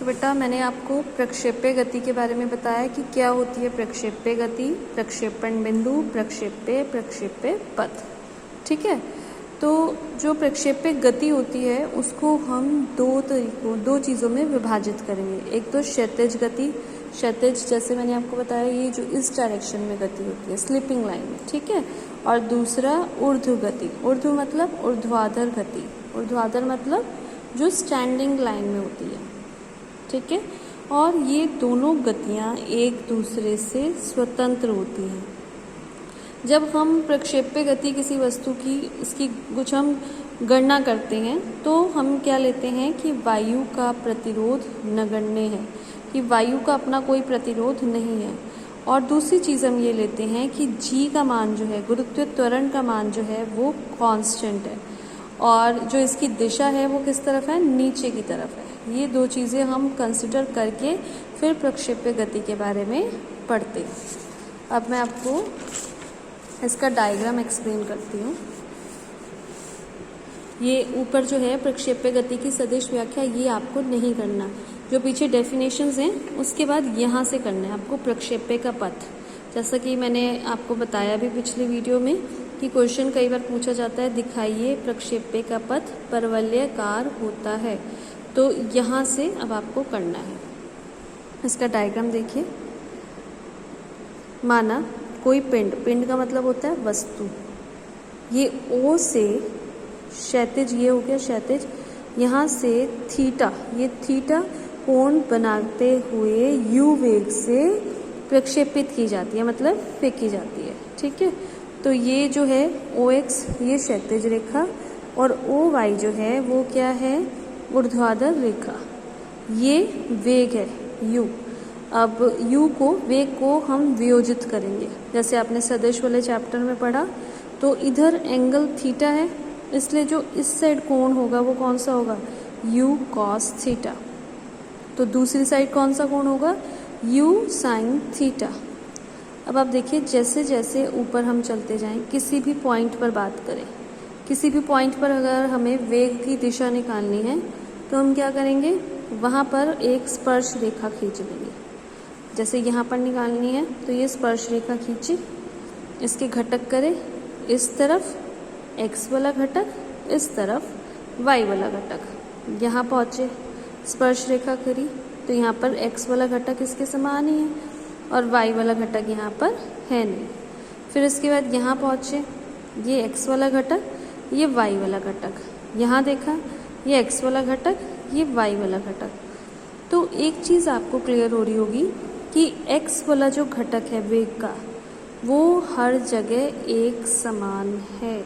तो बेटा मैंने आपको प्रक्षेप्य गति के बारे में बताया कि क्या होती है प्रक्षेप्य गति, प्रक्षेपण बिंदु, प्रक्षेप्य पथ। ठीक है, तो जो प्रक्षेप्य गति होती है उसको हम दो चीज़ों में विभाजित करेंगे। एक तो क्षैतिज गति, क्षैतिज जैसे मैंने आपको बताया ये जो इस डायरेक्शन में गति होती है स्लीपिंग लाइन में, ठीक है। और दूसरा ऊर्ध्व गति, ऊर्ध्व मतलब ऊर्ध्वाधर गति, ऊर्ध्वाधर मतलब जो स्टैंडिंग लाइन में होती है, ठीक है। और ये दोनों गतियाँ एक दूसरे से स्वतंत्र होती हैं। जब हम प्रक्षेप्य गति किसी वस्तु की इसकी कुछ हम गणना करते हैं तो हम क्या लेते हैं कि वायु का प्रतिरोध नगण्य है, कि वायु का अपना कोई प्रतिरोध नहीं है। और दूसरी चीज़ हम ये लेते हैं कि जी का मान जो है, गुरुत्व त्वरण का मान जो है वो कांस्टेंट है, और जो इसकी दिशा है वो किस तरफ है, नीचे की तरफ है। ये दो चीज़ें हम कंसिडर करके फिर प्रक्षेप्य गति के बारे में पढ़ते हैं। अब मैं आपको इसका डायग्राम एक्सप्लेन करती हूँ। ये ऊपर जो है प्रक्षेप्य गति की सदिश व्याख्या ये आपको नहीं करना, जो पीछे डेफिनेशंस हैं उसके बाद यहाँ से करना है आपको प्रक्षेप्य का पथ। जैसा कि मैंने आपको बताया भी पिछले वीडियो में कि क्वेश्चन कई बार पूछा जाता है, दिखाइए प्रक्षेप्य का पथ परवलयाकार होता है, तो यहाँ से अब आपको करना है। इसका डायग्राम देखिए। माना कोई पिंड का मतलब होता है वस्तु, ये ओ से क्षैतिज, ये हो गया क्षैतिज, यहाँ से थीटा, ये थीटा कोण बनाते हुए यू वेग से प्रक्षेपित की जाती है, मतलब फेंकी जाती है, ठीक है। तो ये जो है ओ एक्स ये क्षैतिज रेखा और ओ वाई जो है वो क्या है, ऊर्ध्वाधर रेखा। ये वेग है u। अब u को, वेग को हम वियोजित करेंगे, जैसे आपने सदिश वाले चैप्टर में पढ़ा। तो इधर एंगल थीटा है, इसलिए जो इस साइड कोण होगा वो कौन सा होगा, u cos थीटा। तो दूसरी साइड कौन सा कोण होगा, u sin थीटा। अब आप देखिए जैसे जैसे ऊपर हम चलते जाएं, किसी भी पॉइंट पर बात करें, किसी भी पॉइंट पर अगर हमें वेग की दिशा निकालनी है तो हम क्या करेंगे, वहाँ पर एक स्पर्श रेखा खींच लेंगे। जैसे यहाँ पर निकालनी है तो ये स्पर्श रेखा खींची, इसके घटक करें, इस तरफ x वाला घटक, इस तरफ y वाला घटक। यहाँ पहुँचे, स्पर्श रेखा करी तो यहाँ पर x वाला घटक इसके समान ही है और y वाला घटक यहाँ पर है नहीं। फिर इसके बाद यहाँ पहुँचे, ये x वाला घटक, ये y वाला घटक, यहाँ देखा ये x वाला घटक, ये y वाला घटक। तो एक चीज़ आपको क्लियर हो रही होगी कि x वाला जो घटक है वेग का, वो हर जगह एक समान है।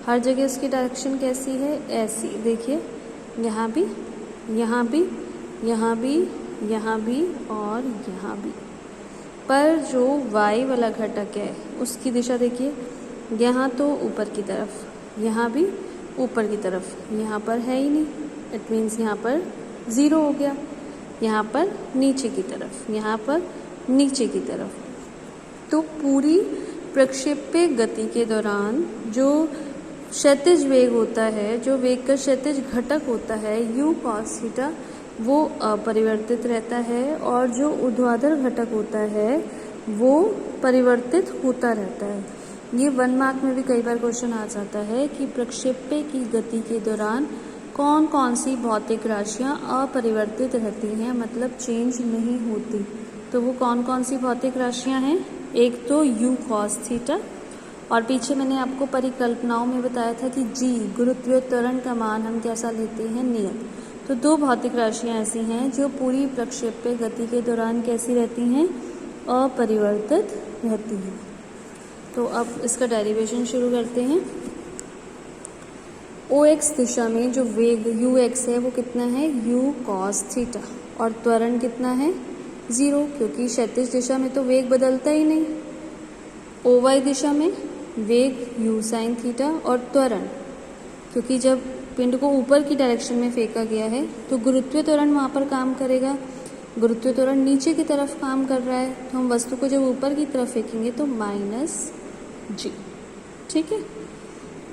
हर जगह उसकी डायरेक्शन कैसी है, ऐसी। देखिए यहाँ भी, यहाँ भी, यहाँ भी, यहाँ भी और यहाँ भी। पर जो y वाला घटक है उसकी दिशा देखिए, यहाँ तो ऊपर की तरफ, यहाँ भी ऊपर की तरफ, यहाँ पर है ही नहीं, इट मीन्स यहाँ पर 0 हो गया। यहाँ पर नीचे की तरफ, यहाँ पर नीचे की तरफ। तो पूरी प्रक्षेप्य गति के दौरान जो क्षैतिज वेग होता है, जो वेग का क्षैतिज घटक होता है u cos थीटा, वो अपरिवर्तित रहता है, और जो ऊर्ध्वाधर घटक होता है वो परिवर्तित होता रहता है। ये 1 मार्क में भी कई बार क्वेश्चन आ जाता है कि प्रक्षेप्य की गति के दौरान कौन कौन सी भौतिक राशियाँ अपरिवर्तित रहती हैं, मतलब चेंज नहीं होती। तो वो कौन कौन सी भौतिक राशियाँ हैं, एक तो u cos थीटा, और पीछे मैंने आपको परिकल्पनाओं में बताया था कि g गुरुत्व त्वरण का मान हम कैसा लेते हैं, नियत। तो 2 भौतिक राशियाँ ऐसी हैं जो पूरी प्रक्षेप्य गति के दौरान कैसी रहती हैं, अपरिवर्तित रहती हैं। तो अब इसका डेरिवेशन शुरू करते हैं। OX दिशा में जो वेग ux है वो कितना है, u cos थीटा, और त्वरण कितना है, 0, क्योंकि क्षैतिज दिशा में तो वेग बदलता ही नहीं। OY दिशा में वेग u sin थीटा, और त्वरण, क्योंकि जब पिंड को ऊपर की डायरेक्शन में फेंका गया है तो गुरुत्व त्वरण वहाँ पर काम करेगा। गुरुत्व त्वरण नीचे की तरफ काम कर रहा है, तो हम वस्तु को जब ऊपर की तरफ फेंकेंगे तो -g, ठीक है।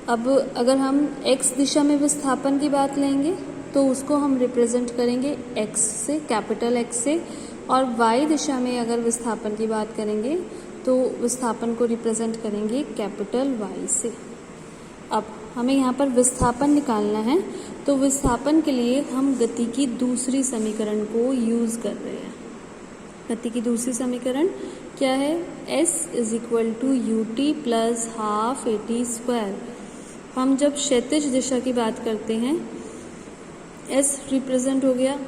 अब अगर हम x दिशा में विस्थापन की बात लेंगे तो उसको हम रिप्रेजेंट करेंगे x से, कैपिटल X से, और y दिशा में अगर विस्थापन की बात करेंगे तो विस्थापन को रिप्रेजेंट करेंगे कैपिटल Y से। अब हमें यहाँ पर विस्थापन निकालना है, तो विस्थापन के लिए हम गति की दूसरी समीकरण को यूज़ कर रहे हैं। गति की दूसरी समीकरण क्या है? S = ut + ½ at²। हम जब क्षैतिज दिशा की बात करते हैं, S रिप्रेजेंट हो गया,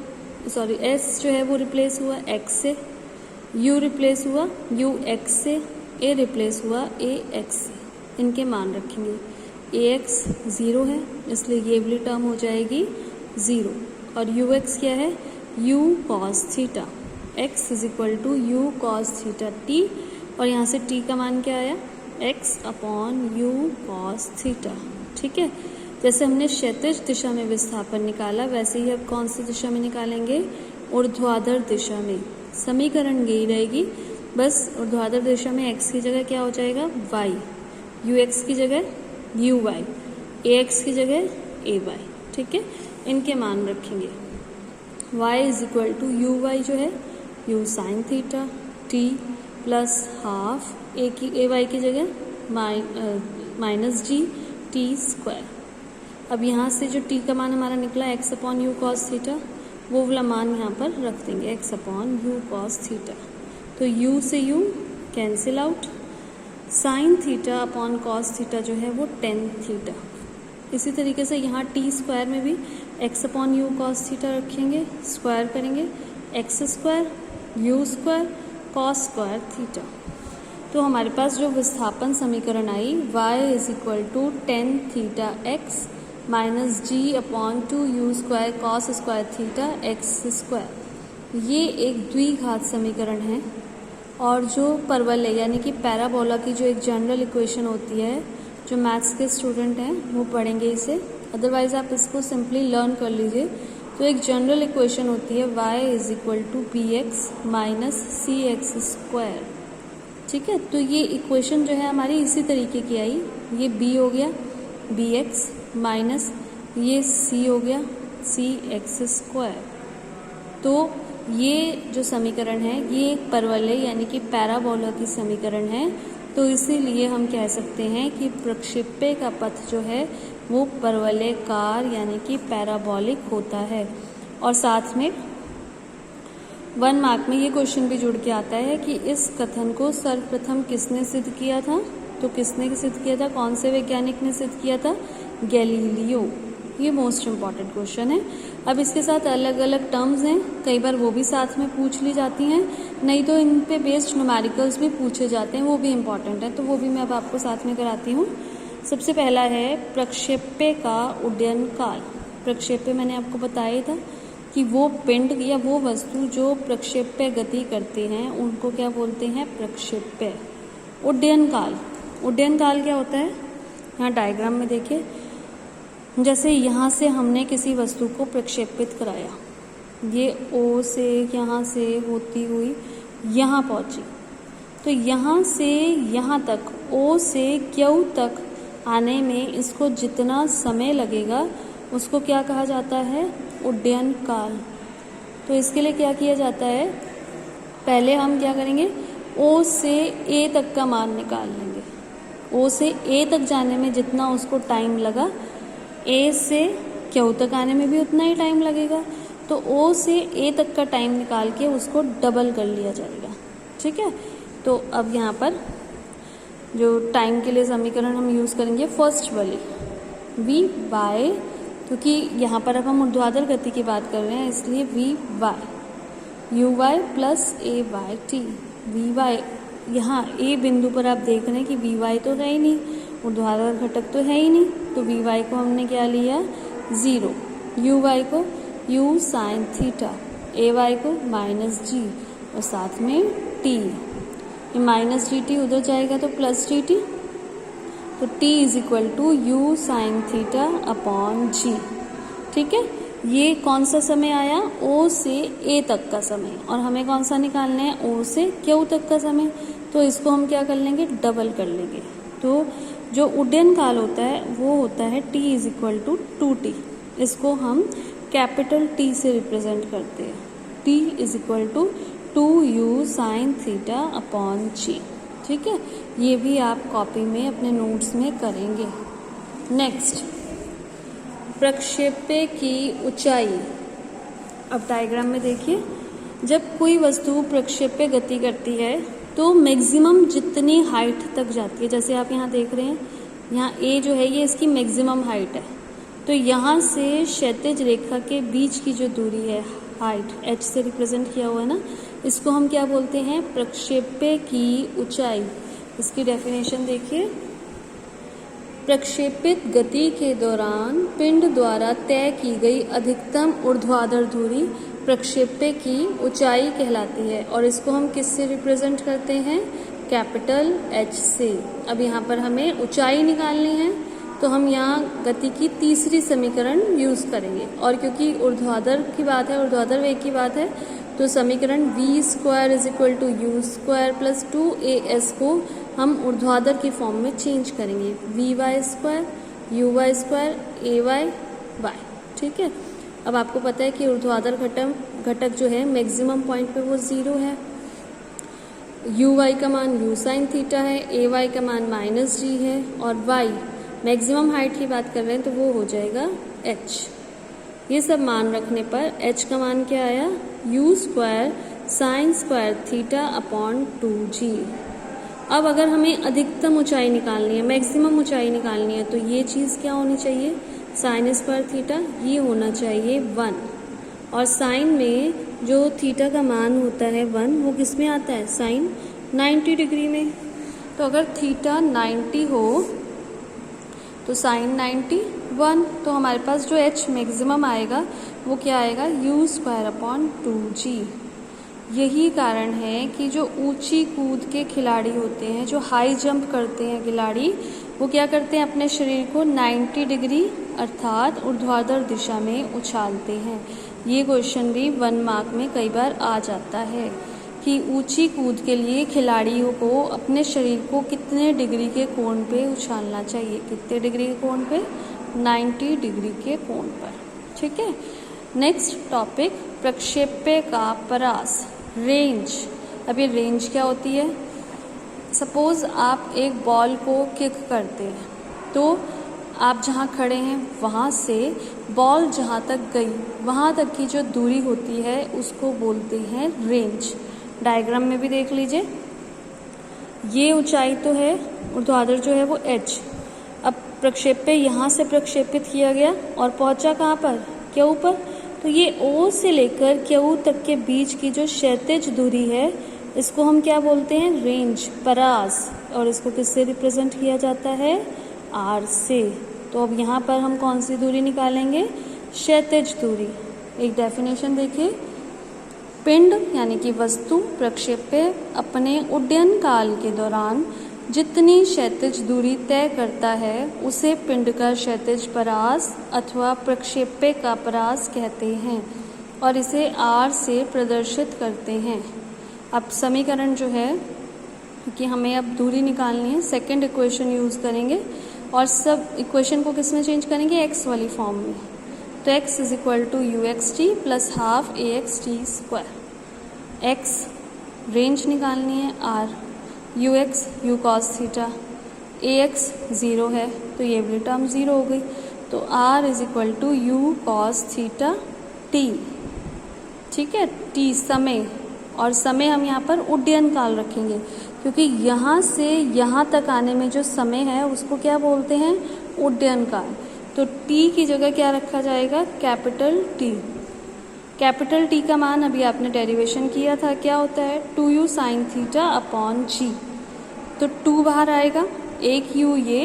सॉरी S जो है वो रिप्लेस हुआ x से, U रिप्लेस हुआ ux से, A रिप्लेस हुआ ax से। इनके मान रखेंगे। ax 0 है, इसलिए ये वाली टर्म हो जाएगी 0, और ux क्या है? u cos theta. x = u cos theta t, और यहाँ से t का मान क्या आया? x/u cos theta. ठीक है, जैसे हमने क्षैतिज दिशा में विस्थापन निकाला, वैसे ही अब कौन सी दिशा में निकालेंगे? ऊर्ध्वाधर दिशा में। समीकरण यही रहेगी, बस ऊर्ध्वाधर दिशा में x की जगह क्या हो जाएगा? y, ux की जगह uy, ax की जगह ay। ठीक है, इनके मान रखेंगे। y = uy जो है u sin theta t + ½ ay की जगह -g t²। अब यहाँ से जो t का मान हमारा निकला x/u cos थीटा, वो वाला मान यहाँ पर रख देंगे x/u cos थीटा। तो u से u cancel out, sign theta upon cos theta जो है वो tan थीटा। इसी तरीके से यहाँ t² में भी x/u cos थीटा रखेंगे, स्क्वायर करेंगे x² u² cos² थीटा। तो हमारे पास जो विस्थापन समीकरण आई y = tan theta x -g/2u² cos² theta x²। ये एक द्विघात समीकरण है, और जो परवलय यानी कि पैराबोला की जो एक जनरल इक्वेशन होती है, जो मैथ्स के स्टूडेंट हैं वो पढ़ेंगे इसे, अदरवाइज आप इसको सिंपली लर्न कर लीजिए। तो एक जनरल इक्वेशन होती है y = bx - cx²। ठीक है, तो ये इक्वेशन जो है हमारी इसी तरीके की आई। ये b हो गया bx माइनस ये c हो गया cx²। तो ये जो समीकरण है ये एक परवलय यानी कि पैराबोला की समीकरण है। तो इसीलिए हम कह सकते हैं कि प्रक्षेप्य का पथ जो है वो परवलयकार यानी कि पैराबोलिक होता है। और साथ में 1 मार्क में ये क्वेश्चन भी जुड़ के आता है कि इस कथन को सर्वप्रथम किसने सिद्ध किया था? तो किसने सिद्ध किया था? कौन से वैज्ञानिक ने सिद्ध किया था? गैलीलियो। ये मोस्ट इम्पॉर्टेंट क्वेश्चन है। अब इसके साथ अलग अलग टर्म्स हैं, कई बार वो भी साथ में पूछ ली जाती हैं, नहीं तो इन पे बेस्ड न्यूमेरिकल्स भी पूछे जाते हैं, वो भी इम्पॉर्टेंट है, तो वो भी मैं अब आपको साथ में कराती हूँ। सबसे पहला है प्रक्षेप्य का उड्डयन काल। प्रक्षेप्य मैंने आपको बताया था कि वो पिंड या वो वस्तु जो प्रक्षेप्य गति करते हैं उनको क्या बोलते हैं? प्रक्षेप्य। उड्डयन काल, उड्डयन काल क्या होता है? यहाँ डायग्राम में देखिए, जैसे यहाँ से हमने किसी वस्तु को प्रक्षेपित कराया, ये O से यहाँ से होती हुई यहाँ पहुँची, तो यहाँ से यहाँ तक O से Q तक आने में इसको जितना समय लगेगा उसको क्या कहा जाता है? उड्डयन काल। तो इसके लिए क्या किया जाता है? पहले हम क्या करेंगे? O से A तक का मान निकाल लेंगे। O से A तक जाने में जितना उसको टाइम लगा, A से Q तक आने में भी उतना ही टाइम लगेगा। तो O से A तक का टाइम निकाल के उसको डबल कर लिया जाएगा। ठीक है, तो अब यहाँ पर जो टाइम के लिए समीकरण हम यूज़ करेंगे फर्स्ट वाली v बाय, क्योंकि यहाँ पर अब हम ऊर्ध्वाधर गति की बात कर रहे हैं इसलिए v by uy plus a by t। vy यहाँ a बिंदु पर आप देख रहे हैं कि vy तो है ही नहीं, ऊर्ध्वाधर घटक तो है ही नहीं, तो vy को हमने क्या लिया? 0, uy को u sin थीटा, ay को -g और साथ में t। ये -dt उधर जाएगा तो +dt, तो t = u sin theta upon g। ठीक है, ये कौन सा समय आया? O से A तक का समय, और हमें कौन सा निकालना है? O से Q तक का समय। तो इसको हम क्या कर लेंगे? डबल कर लेंगे। तो जो उड्डयन काल होता है वो होता है t = 2t। इसको हम कैपिटल टी से रिप्रेजेंट करते हैं। T is equal to 2u sine theta upon g. ठीक है, ये भी आप कॉपी में अपने नोट्स में करेंगे। नेक्स्ट, प्रक्षेप्य की ऊंचाई। अब डायग्राम में देखिए, जब कोई वस्तु प्रक्षेप्य गति करती है तो मैक्सिमम जितनी हाइट तक जाती है, जैसे आप यहाँ देख रहे हैं, यहाँ ए जो है ये इसकी मैक्सिमम हाइट है, तो यहाँ से क्षैतिज रेखा के बीच की जो दूरी है, हाइट h से रिप्रेजेंट किया हुआ है ना, इसको हम क्या बोलते हैं? प्रक्षेप्य की ऊंचाई। इसकी डेफिनेशन देखिए, प्रक्षेपित गति के दौरान पिंड द्वारा तय की गई अधिकतम ऊर्ध्वाधर दूरी प्रक्षेप्य की ऊंचाई कहलाती है, और इसको हम किससे रिप्रेजेंट करते हैं? कैपिटल H से। अब यहाँ पर हमें ऊंचाई निकालनी है, तो हम यहाँ गति की तीसरी समीकरण यूज करेंगे, और क्योंकि ऊर्ध्वाधर की बात है, ऊर्ध्वाधर वेग की बात है, तो समीकरण v square is equal to u square plus 2as को हम ऊर्ध्वाधर की फॉर्म में चेंज करेंगे, vy square uy square ay। ठीक है, अब आपको पता है कि ऊर्ध्वाधर घटक जो है मैक्सिमम पॉइंट पे वो 0 है, uy का मान u साइन थीटा है, ay का मान माइनस g है, और y मैक्सिमम हाइट की बात कर रहे हैं तो वो हो जाएगा h। ये सब मान रखने पर h का मान क्या आया? u square sine square theta upon 2g। अब अगर हमें अधिकतम ऊंचाई निकालनी है, मैक्सिमम ऊंचाई निकालनी है, तो ये चीज़ क्या होनी चाहिए? साइन स्क्वायर थीटा, ये होना चाहिए 1, और साइन में जो थीटा का मान होता है 1, वो किस में आता है? साइन 90 डिग्री में। तो अगर थीटा 90 हो तो साइन 91, तो हमारे पास जो h मैक्सिमम आएगा वो क्या आएगा? u square upon 2g। यही कारण है कि जो ऊंची कूद के खिलाड़ी होते हैं, जो हाई जंप करते हैं खिलाड़ी, वो क्या करते हैं? अपने शरीर को 90 डिग्री अर्थात ऊर्ध्वाधर दिशा में उछालते हैं। ये क्वेश्चन भी 1 मार्क में कई बार आ जाता है कि ऊंची कूद के लिए खिलाड़ियों को अपने शरीर को कितने डिग्री के कोण पे उछालना चाहिए? कितने डिग्री के कोण पे? 90 डिग्री के कोण पर। ठीक है, नेक्स्ट टॉपिक, प्रक्षेप्य का परास, रेंज। अब ये रेंज क्या होती है? सपोज आप एक बॉल को किक करते हैं, तो आप जहाँ खड़े हैं वहाँ से बॉल जहाँ तक गई, वहाँ तक की जो दूरी होती है उसको बोलते हैं रेंज। डायग्राम में भी देख लीजिए, ये ऊंचाई तो है, ऊर्ध्वाधर जो है वो h। अब प्रक्षेप्य यहाँ से प्रक्षेपित किया गया और पहुँचा कहाँ पर? क्यू पर। तो ये O से लेकर क्यू तक के बीच की जो क्षैतिज दूरी है, इसको हम क्या बोलते हैं? रेंज, परास, और इसको किससे रिप्रेजेंट किया जाता है? R से। तो अब यहाँ पर हम कौन सी दूरी निकालेंगे? क्षैतिज दूरी। एक डेफिनेशन देखिए, पिंड यानी कि वस्तु प्रक्षेप्य अपने उड्डयन काल के दौरान जितनी क्षैतिज दूरी तय करता है उसे पिंड का क्षैतिज परास अथवा प्रक्षेप्य का परास कहते हैं, और इसे R से प्रदर्शित करते हैं। अब समीकरण जो है कि हमें अब दूरी निकालनी है, सेकंड इक्वेशन यूज़ करेंगे, और सब इक्वेशन को किस में चेंज करेंगे? x वाली फॉर्म में। तो x is equal to uxt plus half axt square. x range निकालनी है r, ux u cos theta, ax 0 है तो ये वाली टर्म 0 हो गई, तो r is equal to u cos theta t। ठीक है, t समय, और समय हम यहाँ पर उड्डयन काल रखेंगे, क्योंकि यहाँ से यहाँ तक आने में जो समय है उसको क्या बोलते हैं? उड्डयन काल। तो t की जगह क्या रखा जाएगा? Capital T। कैपिटल T का मान अभी आपने डेरिवेशन किया था, क्या होता है? 2u sine theta upon g। तो 2 बाहर आएगा, एक u ये,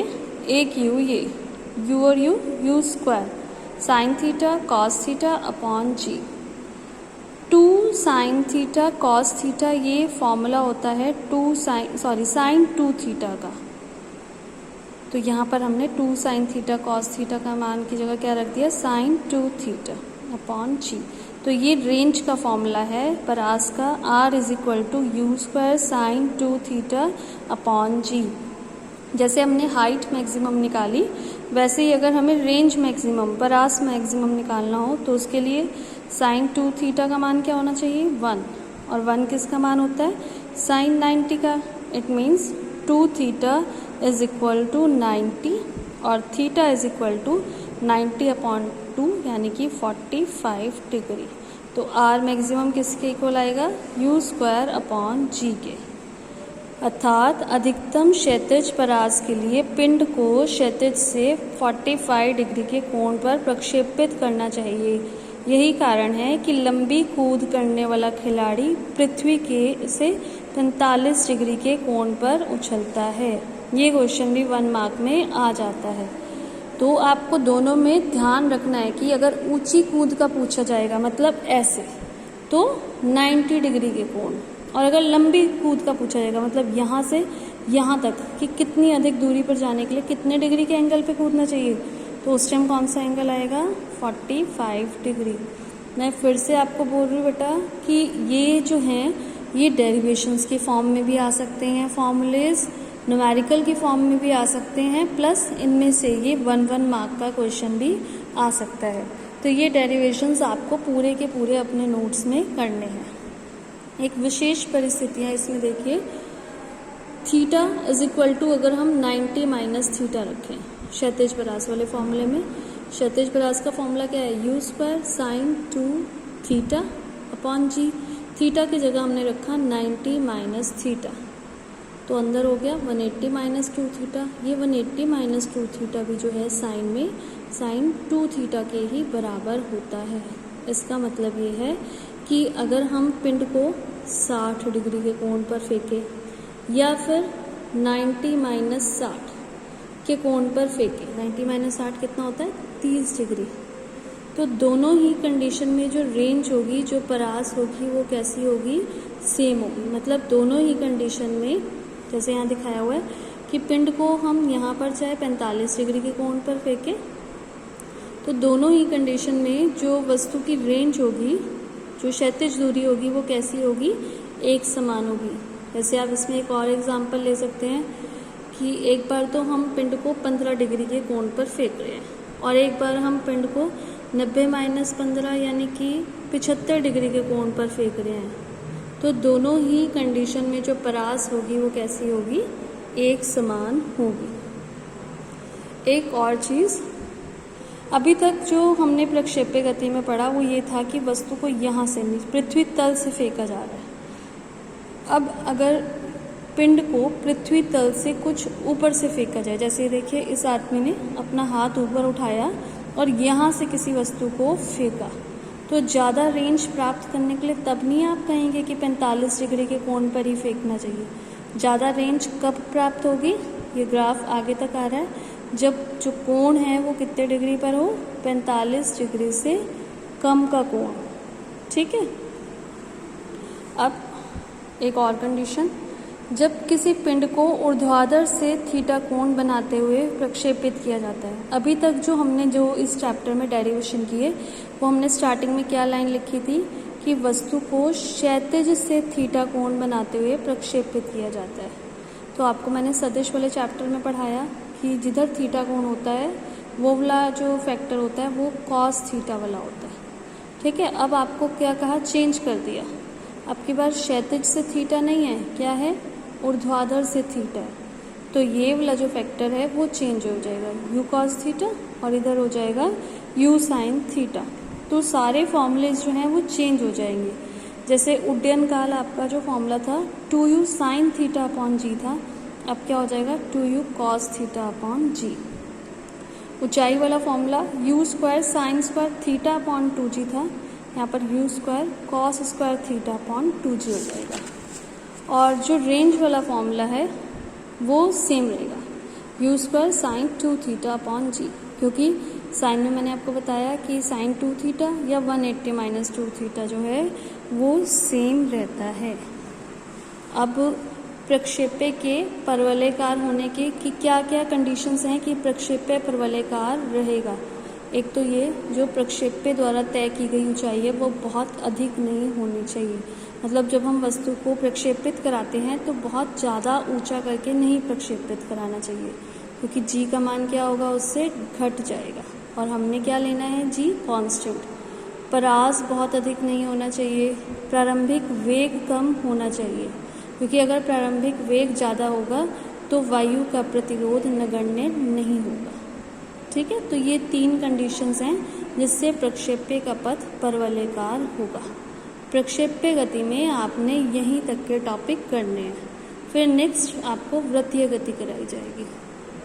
एक u ये, u और u square, sine theta cos theta upon g। 2 sine theta cos theta ये फॉर्मूला होता है साइन 2 थीटा का। तो यहाँ पर हमने 2 साइन थीटा कॉस थीटा का मान की जगह क्या रख दिया? Sine 2 theta upon g. तो ये रेंज का फॉर्मूला है परास का, r is equal to u square sine 2 theta upon g. जैसे हमने हाइट मैक्सिमम निकाली, वैसे ही अगर हमें रेंज मैक्सिमम, परास मैक्सिमम निकालना हो तो उसके लिए साइन 2 थीटा का मान क्या होना चाहिए? 1। और 1 किसका मान होता है? साइन 90 का। It means 2 theta is equal to 90 और थीटा इज इक्वल टू 90/2 यानी कि 45 डिग्री। तो आर मैक्सिमम किसके इक्वल आएगा? u²/g के। अर्थात अधिकतम क्षैतिज परास के लिए पिंड को क्षैतिज से 45 डिग्री के कोण पर प्रक्षेपित करना चाहिए। यही कारण है कि लंबी कूद करने वाला खिलाड़ी पृथ्वी के से 45 डिग्री के कोण पर उछलता है। ये क्वेश्चन भी 1 मार्क में आ जाता है। तो आपको दोनों में ध्यान रखना है कि अगर ऊंची कूद का पूछा जाएगा मतलब ऐसे, तो 90 डिग्री के कोण, और अगर लंबी कूद का पूछा जाएगा मतलब यहाँ से यहाँ तक कि कितनी अधिक दूरी पर जाने के लिए कितने डिग्री के एंगल पे कूदना चाहिए, तो उस टाइम कौन सा एंगल आएगा? 45 डिग्री। मैं फिर से आपको बोल रही हूँ बेटा कि ये जो हैं ये डेरिवेशंस के फॉर्म में भी आ सकते हैं, फॉर्मूलेज न्यूमेरिकल की फॉर्म में भी आ सकते हैं, प्लस इनमें से ये 1 मार्क का क्वेश्चन भी आ सकता है। तो ये डेरिवेशंस आपको पूरे के पूरे अपने नोट्स में करने हैं। एक विशेष परिस्थितियाँ इसमें देखिए, थीटा इज इक्वल टू अगर हम 90 माइनस थीटा रखें क्षैतिज परास वाले फॉर्मूले में, क्षैतिज परास का फॉर्मूला क्या है? u² sign 2 थीटा/g। थीटा की जगह हमने रखा 90 माइनस थीटा, तो अंदर हो गया 180 माइनस 2 थीटा। ये 180 माइनस 2 थीटा भी जो है साइन में साइन 2 थीटा के ही बराबर होता है। इसका मतलब ये है कि अगर हम पिंड को 60 डिग्री के कोण पर फेंकें या फिर 90 माइनस 60 के कोण पर फेंकें, 90 माइनस 60 कितना होता है? 30 डिग्री। तो दोनों ही कंडीशन में जो रेंज होगी, जो परास होगी, वो कैसी होगी? सेम होगी। मतलब दोनों ही कंडीशन में, जैसे यहाँ दिखाया हुआ है कि पिंड को हम यहाँ पर चाहे 45 डिग्री के कोण पर फेंकें, तो दोनों ही कंडीशन में जो वस्तु की रेंज होगी, जो क्षैतिज दूरी होगी, वो कैसी होगी? एक समान होगी। जैसे आप इसमें एक और एग्जांपल ले सकते हैं कि एक बार तो हम पिंड को 15 डिग्री के कोण पर फेंक रहे हैं और एक बार हम पिंड को 90 माइनस 15 यानी कि 75 डिग्री के कोण पर फेंक रहे हैं। तो दोनों ही कंडीशन में जो परास होगी वो कैसी होगी? एक समान होगी। एक और चीज़, अभी तक जो हमने प्रक्षेप्य गति में पढ़ा वो ये था कि वस्तु को यहाँ से पृथ्वी तल से फेंका जा रहा है। अब अगर पिंड को पृथ्वी तल से कुछ ऊपर से फेंका जाए, जैसे देखिए इस आदमी ने अपना हाथ ऊपर उठाया और यहाँ से किसी वस्तु को फेंका, तो ज़्यादा रेंज प्राप्त करने के लिए तब नहीं आप कहेंगे कि 45 डिग्री के कोण पर ही फेंकना चाहिए। ज़्यादा रेंज कब प्राप्त होगी? ये ग्राफ आगे तक आ रहा है, जब जो कोण है वो कितने डिग्री पर हो? 45 डिग्री से कम का कोण। ठीक है। अब एक और कंडीशन, जब किसी पिंड को ऊर्ध्वाधर से थीटा कोण बनाते हुए प्रक्षेपित किया जाता है। अभी तक जो हमने जो इस चैप्टर में डेरिवेशन किए वो हमने स्टार्टिंग में क्या लाइन लिखी थी कि वस्तु को क्षैतिज से थीटा कोण बनाते हुए प्रक्षेपित किया जाता है। तो आपको मैंने सदिश वाले चैप्टर में पढ़ाया कि जिधर थीटा कोण होता है वो वाला जो फैक्टर होता है वो कॉस थीटा वाला होता है। ठीक है। अब आपको क्या कहा? चेंज कर दिया। अब की बार क्षैतिज से थीटा नहीं है, क्या है? ऊर्ध्वाधर से थीटा है। तो ये वाला जो फैक्टर है वो चेंज हो जाएगा, यू कॉस थीटा, और इधर हो जाएगा यू साइन थीटा। तो सारे फॉर्मूलेज जो हैं वो चेंज हो जाएंगे। जैसे उड्डयन काल आपका जो फॉर्मूला था 2u साइन थीटा अपॉन जी था, अब क्या हो जाएगा? 2u कॉस थीटा अपॉन जी। ऊंचाई वाला formula u² sine square theta upon 2g था, यहाँ पर u² cos square theta upon 2g हो जाएगा। और जो रेंज वाला फॉर्मूला है वो सेम रहेगा, u² साइन 2 थीटा अपॉन जी, क्योंकि साइन में मैंने आपको बताया कि साइन 2 थीटा या 180 माइनस 2 थीटा जो है वो सेम रहता है। अब प्रक्षेप्य के परवलयकार होने के कि क्या क्या कंडीशंस हैं कि प्रक्षेप्य परवलयकार रहेगा। एक तो ये जो प्रक्षेप्य द्वारा तय की गई ऊंचाई है वो बहुत अधिक नहीं होनी चाहिए। मतलब जब हम वस्तु को प्रक्षेपित कराते हैं तो बहुत ज़्यादा ऊंचा करके नहीं प्रक्षेपित कराना चाहिए, क्योंकि जी का मान क्या होगा, उससे घट जाएगा। और हमने क्या लेना है, जी कांस्टेंट। परास बहुत अधिक नहीं होना चाहिए, प्रारंभिक वेग कम होना चाहिए, क्योंकि अगर प्रारंभिक वेग ज़्यादा होगा तो वायु का प्रतिरोध नगण्य नहीं होगा। ठीक है, तो ये 3 कंडीशंस हैं जिससे प्रक्षेप्य का पथ परवलयाकार होगा। प्रक्षेप्य गति में आपने यहीं तक के टॉपिक करने हैं, फिर नेक्स्ट आपको वृत्तीय गति कराई जाएगी।